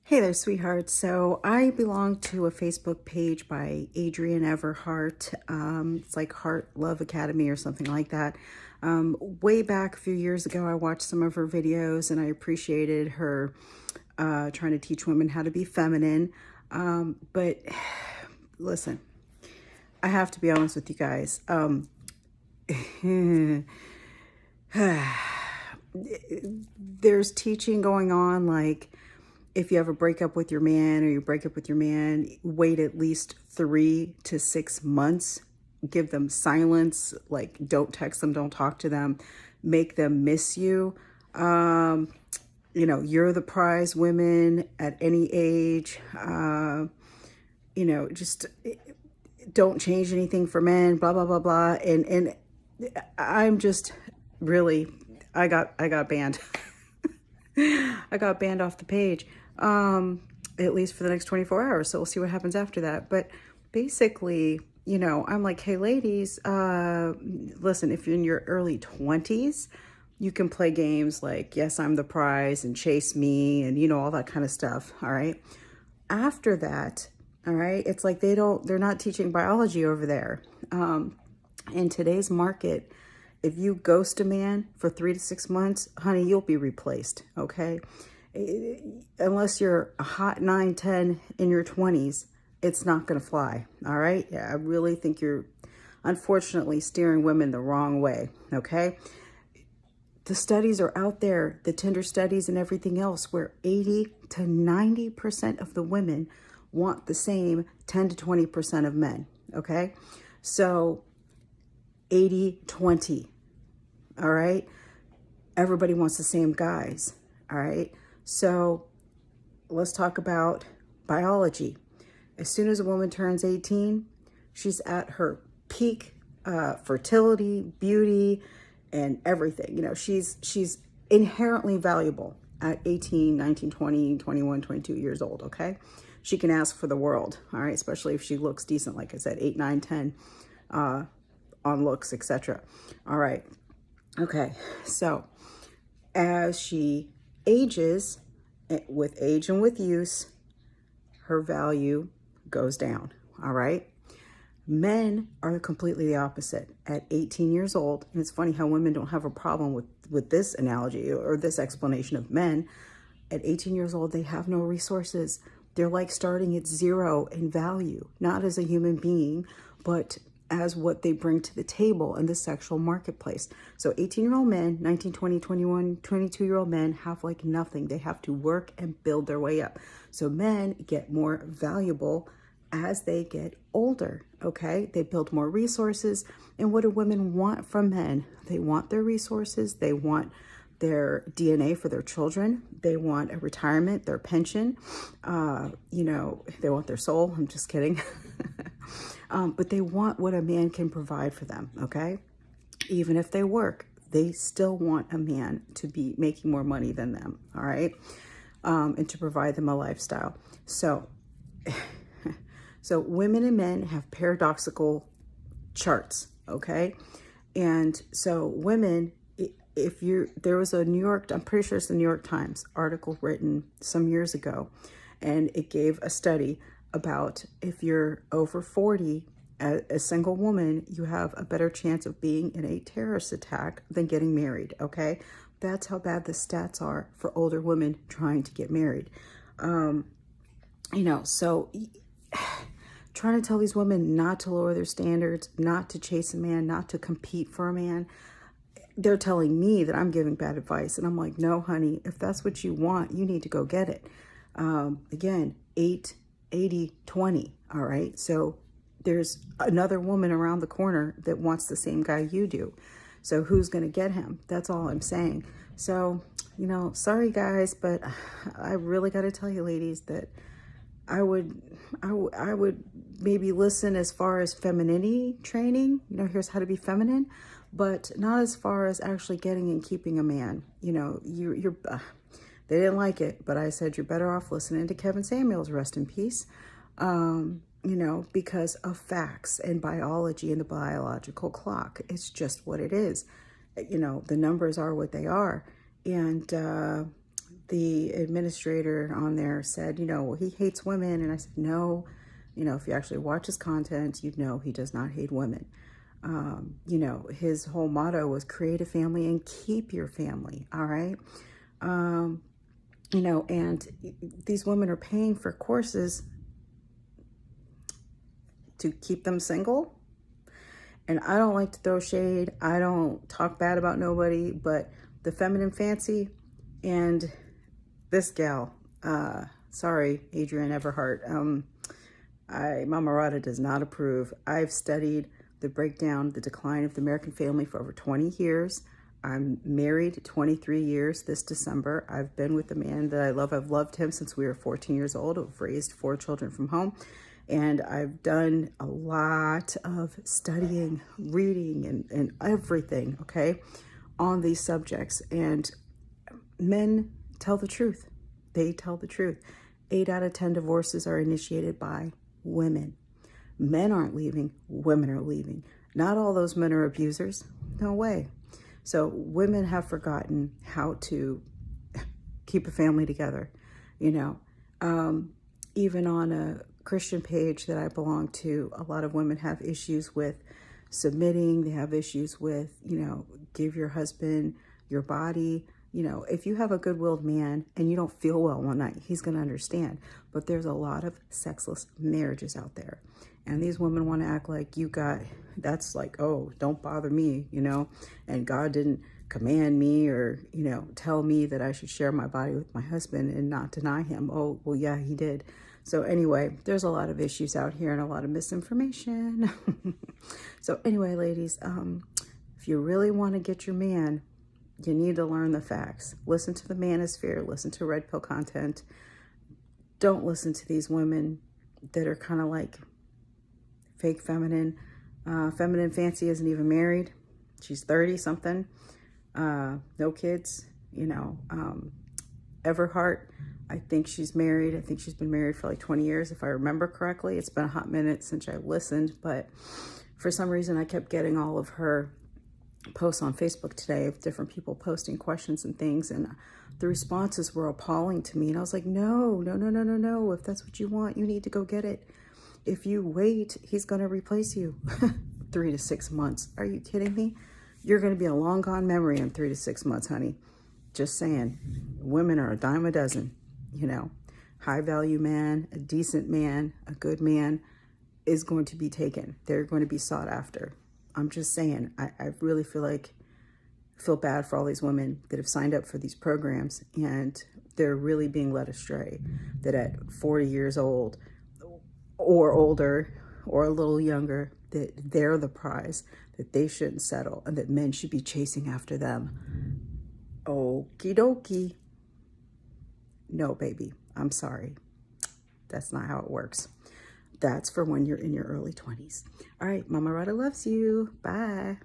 Hey there, sweetheart. So I belong to a Facebook page by Adrienne Everheart. It's like Heart Love Academy or something like that. Way back a few years ago, I watched some of her videos and I appreciated her trying to teach women how to be feminine. But listen, I have to be honest with you guys. There's teaching going on like, if you ever break up with your man or you break up with your man, wait at least 3 to 6 months. Give them silence, like don't text them, don't talk to them, make them miss you. You're the prize, women at any age. Just don't change anything for men, blah, blah, blah, blah. And I'm just really, I got banned. I got banned off the page, at least for the next 24 hours. So we'll see what happens after that. But basically, I'm like, hey, ladies, listen, if you're in your early 20s, you can play games like, yes, I'm the prize and chase me and, all that kind of stuff. All right. After that, all right, it's like they're not teaching biology over there. In today's market, if you ghost a man for 3 to 6 months, honey, you'll be replaced, okay? Unless you're a hot 9, 10 in your 20s, it's not going to fly, all right? Yeah, I really think you're, unfortunately, steering women the wrong way, okay? The studies are out there, the Tinder studies and everything else, where 80 to 90% of the women want the same 10 to 20% of men, okay? So 80-20. All right. Everybody wants the same guys. All right. So let's talk about biology. As soon as a woman turns 18, she's at her peak fertility, beauty, and everything. She's inherently valuable at 18, 19, 20, 21, 22 years old. Okay. She can ask for the world. All right. Especially if she looks decent. Like I said, 8, 9, 10 on looks, etc. All right. Okay, so as she ages, with age and with use, her value goes down, all right? Men are completely the opposite. At 18 years old, and it's funny how women don't have a problem with this analogy or this explanation of men. At 18 years old, they have no resources. They're like starting at zero in value, not as a human being, but as what they bring to the table in the sexual marketplace. So 18-year-old men, 19, 20, 21, 22-year-old men have like nothing. They have to work and build their way up. So men get more valuable as they get older, okay? They build more resources. And what do women want from men? They want their resources. They want their DNA for their children. They want a retirement, their pension. They want their soul. I'm just kidding. But they want what a man can provide for them, okay? Even if they work, they still want a man to be making more money than them, all right? And to provide them a lifestyle. So women and men have paradoxical charts, okay? And so women, there was a I'm pretty sure it's the New York Times article written some years ago, and it gave a study about if you're over 40, a single woman, you have a better chance of being in a terrorist attack than getting married, okay? That's how bad the stats are for older women trying to get married. So trying to tell these women not to lower their standards, not to chase a man, not to compete for a man, they're telling me that I'm giving bad advice. And I'm like, no, honey, if that's what you want, you need to go get it. Again, 80-20, all right? So there's another woman around the corner that wants the same guy you do. So who's going to get him? That's all I'm saying. So, sorry guys, but I really got to tell you ladies that I would maybe listen as far as femininity training, here's how to be feminine, but not as far as actually getting and keeping a man. You're they didn't like it, but I said, you're better off listening to Kevin Samuels, rest in peace, because of facts and biology and the biological clock. It's just what it is. The numbers are what they are. And the administrator on there said, you know, well, he hates women. And I said, no, you know, if you actually watch his content, you'd know he does not hate women. You know, his whole motto was create a family and keep your family. All right. You know, and these women are paying for courses to keep them single. And I don't like to throw shade. I don't talk bad about nobody, but the feminine fancy and this gal, sorry, Adrienne Everheart, Mama Radha does not approve. I've studied the breakdown, the decline of the American family for over 20 years. I'm married 23 years this December. I've been with the man that I love. I've loved him since we were 14 years old. I've raised 4 children from home. And I've done a lot of studying, reading, and everything, okay, on these subjects. And men tell the truth. They tell the truth. 8 out of 10 divorces are initiated by women. Men aren't leaving, women are leaving. Not all those men are abusers. No way. So women have forgotten how to keep a family together, you know. Even on a Christian page that I belong to, a lot of women have issues with submitting. They have issues with, you know, give your husband your body. You know, if you have a good-willed man and you don't feel well one night, he's going to understand. But there's a lot of sexless marriages out there. And these women want to act like that's like, oh, don't bother me, you know, and God didn't command me or, you know, tell me that I should share my body with my husband and not deny him. Oh, well, yeah, he did. So anyway, there's a lot of issues out here and a lot of misinformation. So anyway, ladies, if you really want to get your man, you need to learn the facts. Listen to the manosphere. Listen to red pill content. Don't listen to these women that are kind of like fake feminine. Feminine fancy isn't even married. She's 30 something. No kids, you know. Everheart, I think she's married. I think she's been married for like 20 years, if I remember correctly. It's been a hot minute since I listened, but for some reason I kept getting all of her posts on Facebook today of different people posting questions and things, and the responses were appalling to me. And I was like, no. If that's what you want, you need to go get it. If you wait, he's going to replace you. 3 to 6 months. Are you kidding me? You're going to be a long gone memory in 3 to 6 months, honey. Just saying. Women are a dime a dozen, you know. High value man, a decent man, a good man is going to be taken. They're going to be sought after. I'm just saying, I really feel bad for all these women that have signed up for these programs and they're really being led astray. That at 40 years old or older or a little younger, that they're the prize, that they shouldn't settle, and that men should be chasing after them. Okie dokie. No, baby, I'm sorry. That's not how it works. That's for when you're in your early 20s. All right, Mama Radha loves you. Bye.